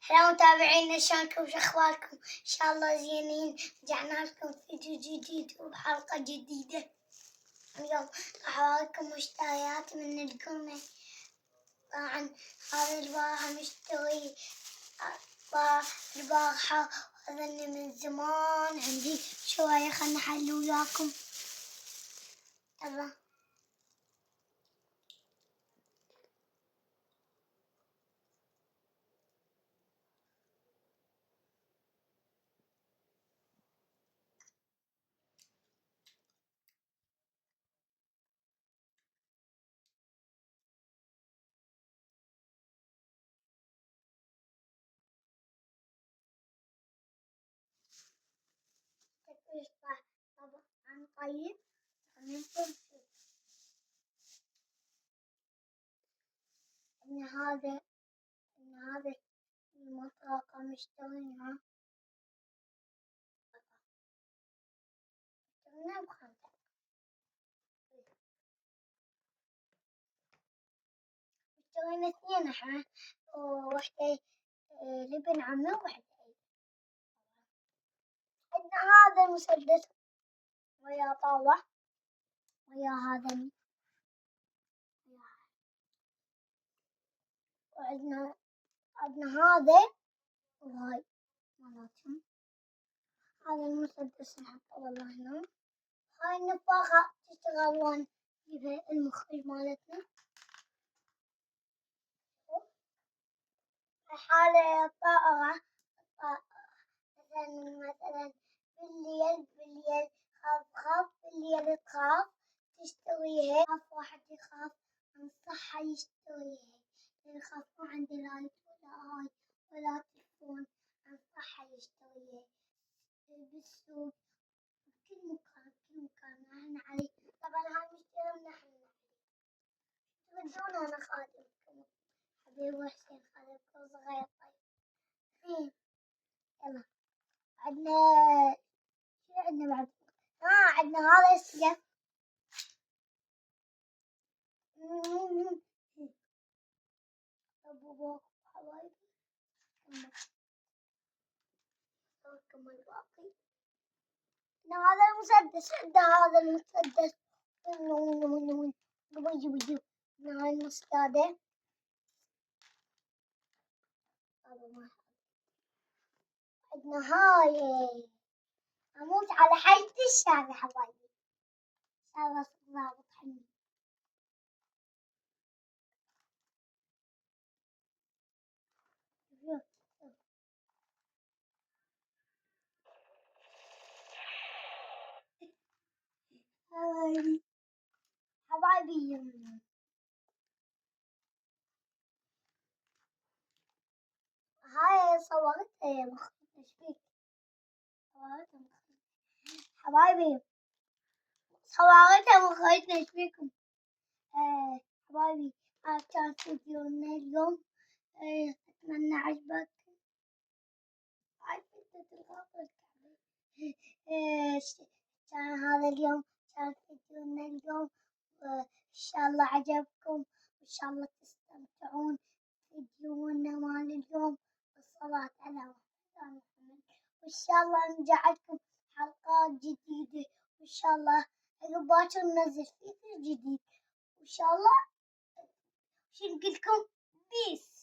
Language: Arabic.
هلا متابعينا، شلونكم وشخباركم؟ إن شاء الله زينين. رجعنا لكم فيديو جديد وبحلقة جديدة. اليوم راح أوريكم مشتريات من القمة. طبعا هذا البارحة مشتري البارحة، وأظني من زمان عندي شوية. خلنا نحل وياكم. يلا. طبعا طيب إن هذا المطرقة مشترينها بخمسة. مشترينا اثنين احنا، وواحدة لابن عمي وواحدة عيد. عندنا هذا المسدس ويا طاوة ويا هذا، وعندنا هذا وهاي مالتهم. هذا المسدس نحطه والله هنا. هاي النفاخة تشتغل وان نجيبها المخرج مالتنا. حالة الطائرة مثلا بالليل خاف بالليل تخاف تشتريها. خاف واحد يخاف أنصحه يشتريها، لأن يخاف ما عنده لايت ولا هاي ولا تلفون. أنصحه يشتريها بالسوق، بكل مكان احنا عليه. طبعا هاي مشتريها من احنا تردون. أنا خادمكم حبيبي حسين، خادمكم صغير. طيب يلا. عندنا شو عندنا بعد؟ عندنا هذا السقف. أبو حبايبي كم الباقي. هذا المسدس، هذا المسدس هاي المسدادة. عندنا هاي أموت على حيث الشارع حبايبي. شارع ضابط حنين. حبايبي هاي صورتها مخطط. ايش فيك؟ صورتها مخطط حبايبي، صورتها مخطط. ايش فيكم؟ حبايبي هذا كان فيديونا اليوم. أتمنى عجبك. هاي فتة الغابة كان هذا اليوم، كان فيديونا اليوم. إن شاء الله عجبكم، وإن شاء الله تستمتعون فيديونا مال اليوم. والصلاة على محمد، وإن شاء الله نجعلكم حلقات جديدة. وإن شاء الله عقب باكر ننزل فيديو جديد. وإن شاء الله شو نقول لكم؟ بيس.